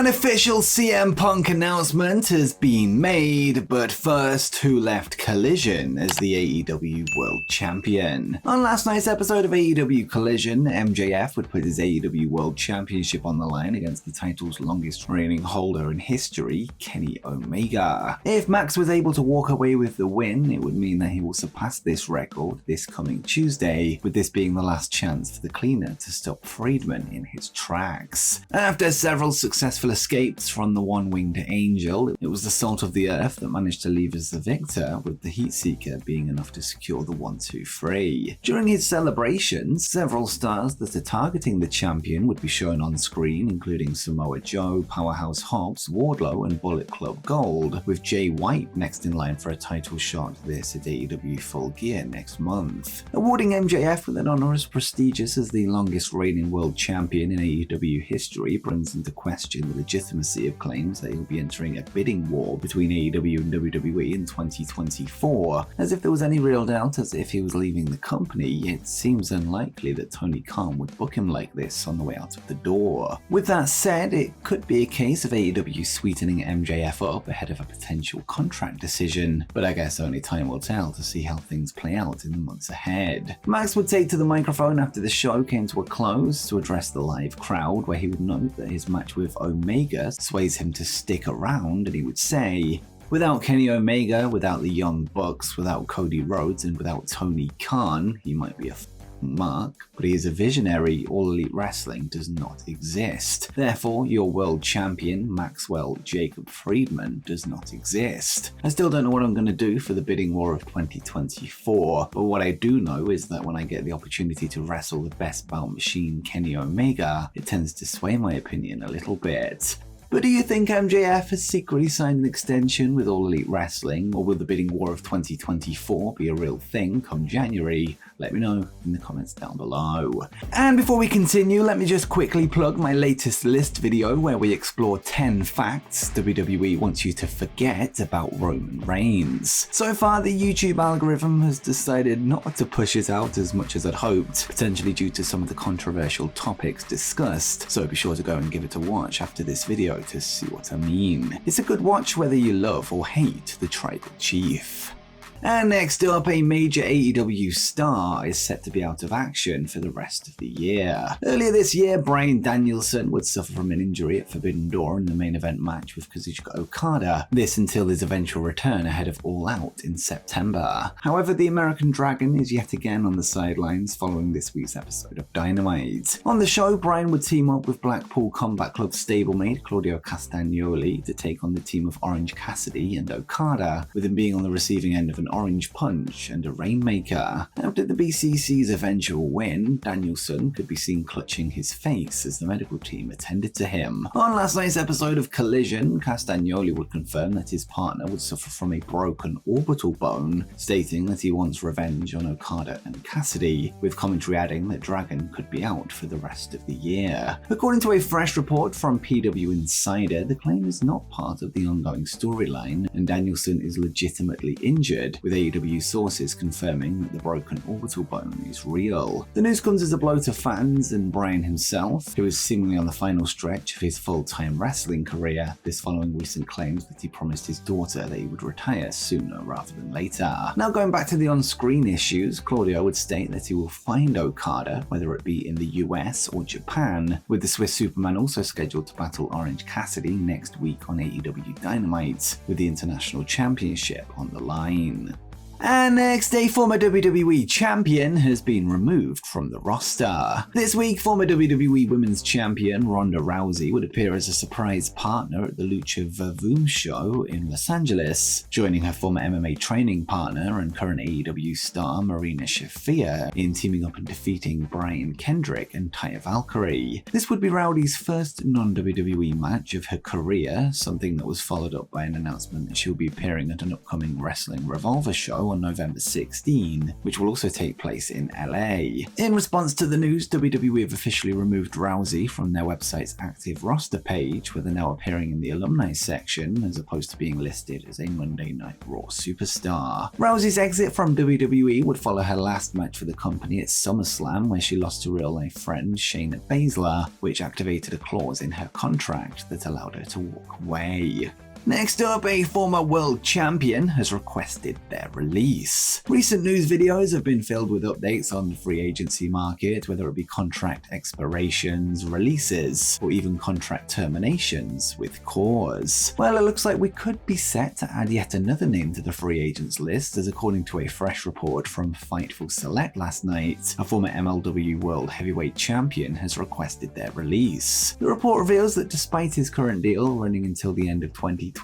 An official CM Punk announcement has been made, but first, who left Collision as the AEW World Champion? On last night's episode of AEW Collision, MJF would put his AEW World Championship on the line against the title's longest reigning holder in history, Kenny Omega. If Max was able to walk away with the win, it would mean that he will surpass this record this coming Tuesday, with this being the last chance for the cleaner to stop Friedman in his tracks. After several successful escapes from the one-winged angel, it was the Salt of the Earth that managed to leave as the victor, with the Heatseeker being enough to secure the 1-2-3. During his celebrations, several stars that are targeting the champion would be shown on screen, including Samoa Joe, Powerhouse Hobbs, Wardlow, and Bullet Club Gold, with Jay White next in line for a title shot this at AEW Full Gear next month. Awarding MJF with an honor as prestigious as the longest reigning world champion in AEW history brings into question the legitimacy of claims that he'll be entering a bidding war between AEW and WWE in 2024. As if there was any real doubt as if he was leaving the company, it seems unlikely that Tony Khan would book him like this on the way out of the door. With that said, it could be a case of AEW sweetening MJF up ahead of a potential contract decision, but I guess only time will tell to see how things play out in the months ahead. Max would take to the microphone after the show came to a close to address the live crowd, where he would note that his match with Omega sways him to stick around, and he would say, "Without Kenny Omega, without the Young Bucks, without Cody Rhodes, and without Tony Khan, he might be a mark, but he is a visionary. All Elite Wrestling does not exist. Therefore, your world champion, Maxwell Jacob Friedman, does not exist. I still don't know what I'm going to do for the bidding war of 2024, but what I do know is that when I get the opportunity to wrestle the best bout machine, Kenny Omega, it tends to sway my opinion a little bit." But do you think MJF has secretly signed an extension with All Elite Wrestling, or will the bidding war of 2024 be a real thing come January? Let me know in the comments down below. And before we continue, let me just quickly plug my latest list video where we explore 10 facts WWE wants you to forget about Roman Reigns. So far, the YouTube algorithm has decided not to push it out as much as I'd hoped, potentially due to some of the controversial topics discussed, so be sure to go and give it a watch after this video to see what I mean. It's a good watch whether you love or hate the Tribal Chief. And next up, a major AEW star is set to be out of action for the rest of the year. Earlier this year, Bryan Danielson would suffer from an injury at Forbidden Door in the main event match with Kazuchika Okada, this until his eventual return ahead of All Out in September. However, the American Dragon is yet again on the sidelines following this week's episode of Dynamite. On the show, Bryan would team up with Blackpool Combat Club stablemate Claudio Castagnoli to take on the team of Orange Cassidy and Okada, with him being on the receiving end of an Orange Punch and a Rainmaker. After the BCC's eventual win, Danielson could be seen clutching his face as the medical team attended to him. On last night's episode of Collision, Castagnoli would confirm that his partner would suffer from a broken orbital bone, stating that he wants revenge on Okada and Cassidy, with commentary adding that Dragon could be out for the rest of the year. According to a fresh report from PW Insider, the claim is not part of the ongoing storyline, and Danielson is legitimately injured, with AEW sources confirming that the broken orbital bone is real. The news comes as a blow to fans and Bryan himself, who is seemingly on the final stretch of his full-time wrestling career, this following recent claims that he promised his daughter that he would retire sooner rather than later. Now going back to the on-screen issues, Claudio would state that he will find Okada, whether it be in the US or Japan, with the Swiss Superman also scheduled to battle Orange Cassidy next week on AEW Dynamite, with the International Championship on the line. And next, a former WWE champion has been removed from the roster. This week, former WWE Women's Champion Ronda Rousey would appear as a surprise partner at the Lucha Vavoom show in Los Angeles, joining her former MMA training partner and current AEW star Marina Shafir in teaming up and defeating Brian Kendrick and Taya Valkyrie. This would be Rowdy's first non-WWE match of her career, something that was followed up by an announcement that she'll be appearing at an upcoming Wrestling Revolver show show on November 16, which will also take place in LA. In response to the news, WWE have officially removed Rousey from their website's active roster page, where they're now appearing in the alumni section as opposed to being listed as a Monday Night Raw superstar. Rousey's exit from WWE would follow her last match for the company at SummerSlam, where she lost to real-life friend Shayna Baszler, which activated a clause in her contract that allowed her to walk away. Next up, a former world champion has requested their release. Recent news videos have been filled with updates on the free agency market, whether it be contract expirations, releases, or even contract terminations with cause. Well, it looks like we could be set to add yet another name to the free agents list, as according to a fresh report from Fightful Select last night, a former MLW World Heavyweight Champion has requested their release. The report reveals that despite his current deal running until the end of 2025,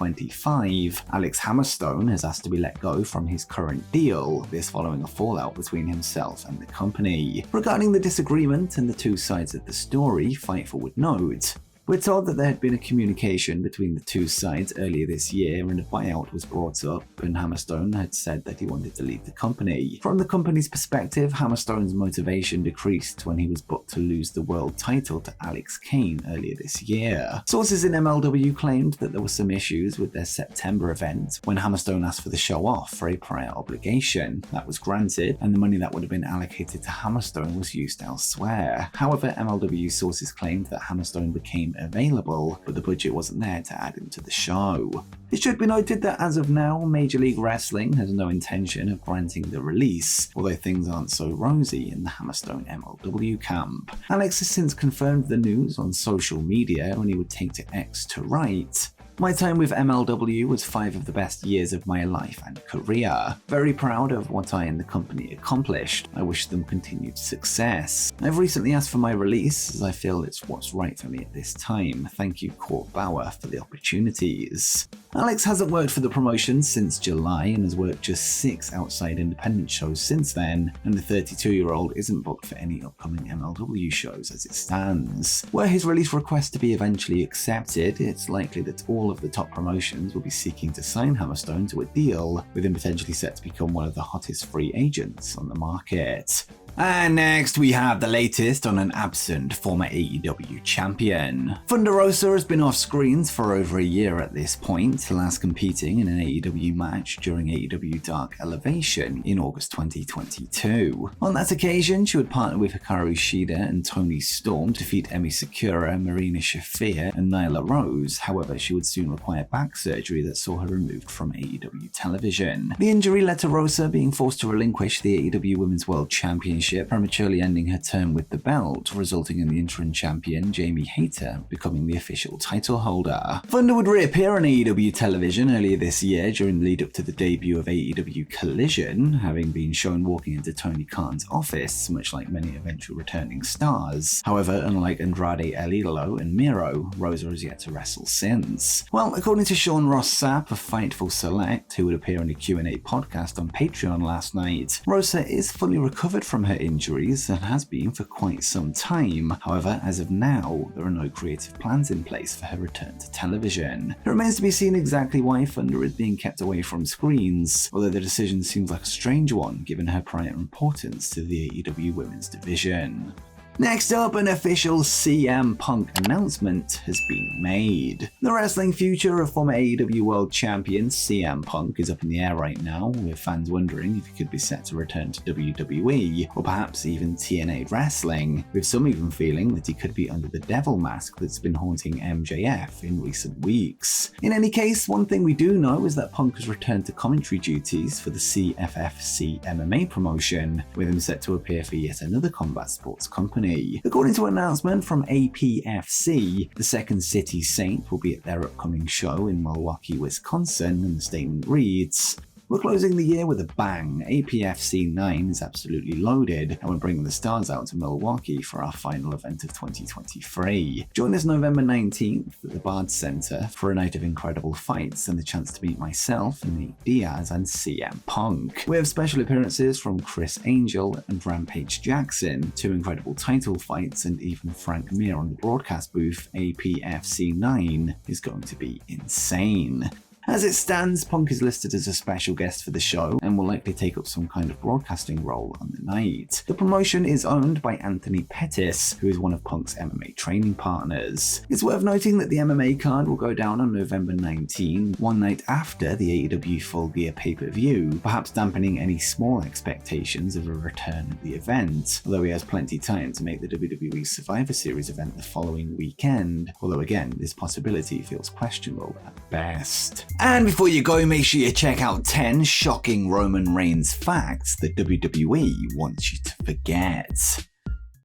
Alex Hammerstone has asked to be let go from his current deal, this following a fallout between himself and the company. Regarding the disagreement and the two sides of the story, Fightful would note, "We're told that there had been a communication between the two sides earlier this year and a buyout was brought up, and Hammerstone had said that he wanted to leave the company. From the company's perspective, Hammerstone's motivation decreased when he was booked to lose the world title to Alex Kane earlier this year." Sources in MLW claimed that there were some issues with their September event when Hammerstone asked for the show off for a prior obligation. That was granted, and the money that would have been allocated to Hammerstone was used elsewhere. However, MLW sources claimed that Hammerstone became available, but the budget wasn't there to add him to the show. It should be noted that as of now, Major League Wrestling has no intention of granting the release, although things aren't so rosy in the Hammerstone MLW camp. Alex has since confirmed the news on social media when he would take to X to write, "My time with MLW was 5 of the best years of my life and career. Very proud of what I and the company accomplished. I wish them continued success. I've recently asked for my release as I feel it's what's right for me at this time. Thank you, Court Bauer, for the opportunities." Alex hasn't worked for the promotion since July and has worked just 6 outside independent shows since then, and the 32-year-old isn't booked for any upcoming MLW shows as it stands. Were his release request to be eventually accepted, it's likely that all of the top promotions will be seeking to sign Hammerstone to a deal, with him potentially set to become one of the hottest free agents on the market. And next we have the latest on an absent former AEW champion. Thunder Rosa has been off screens for over a year at this point, last competing in an AEW match during AEW Dark Elevation in August 2022. On that occasion, she would partner with Hikaru Shida and Toni Storm to defeat Emi Sakura, Marina Shafir, and Nyla Rose. However, she would soon require back surgery that saw her removed from AEW television. The injury led to Rosa being forced to relinquish the AEW Women's World Championship, prematurely ending her term with the belt, resulting in the interim champion Jamie Hayter becoming the official title holder. Thunder would reappear on AEW television earlier this year during the lead up to the debut of AEW Collision, having been shown walking into Tony Khan's office, much like many eventual returning stars. However, unlike Andrade El Idolo and Miro, Rosa has yet to wrestle since. Well, according to Sean Ross Sapp of Fightful Select, who would appear on a Q&A podcast on Patreon last night, Rosa is fully recovered from her injuries and has been for quite some time. However, as of now, there are no creative plans in place for her return to television. It remains to be seen exactly why Thunder is being kept away from screens, although the decision seems like a strange one given her prior importance to the AEW women's division. Next up, an official CM Punk announcement has been made. The wrestling future of former AEW World Champion CM Punk is up in the air right now, with fans wondering if he could be set to return to WWE, or perhaps even TNA Wrestling, with some even feeling that he could be under the devil mask that's been haunting MJF in recent weeks. In any case, one thing we do know is that Punk has returned to commentary duties for the CFFC MMA promotion, with him set to appear for yet another combat sports company. According to an announcement from APFC, the Second City Saint will be at their upcoming show in Milwaukee, Wisconsin, and the statement reads, "We're closing the year with a bang. APFC 9 is absolutely loaded, and we're bringing the stars out to Milwaukee for our final event of 2023. Join us November 19th at the Bard Center for a night of incredible fights and the chance to meet myself, Nate Diaz, and CM Punk. We have special appearances from Chris Angel and Rampage Jackson, 2 incredible title fights, and even Frank Mir on the broadcast booth. APFC 9 is going to be insane." As it stands, Punk is listed as a special guest for the show and will likely take up some kind of broadcasting role on the night. The promotion is owned by Anthony Pettis, who is one of Punk's MMA training partners. It's worth noting that the MMA card will go down on November 19, one night after the AEW Full Gear pay-per-view, perhaps dampening any small expectations of a return of the event, although he has plenty of time to make the WWE Survivor Series event the following weekend, although again, this possibility feels questionable at best. And before you go, make sure you check out 10 shocking Roman Reigns facts that WWE wants you to forget.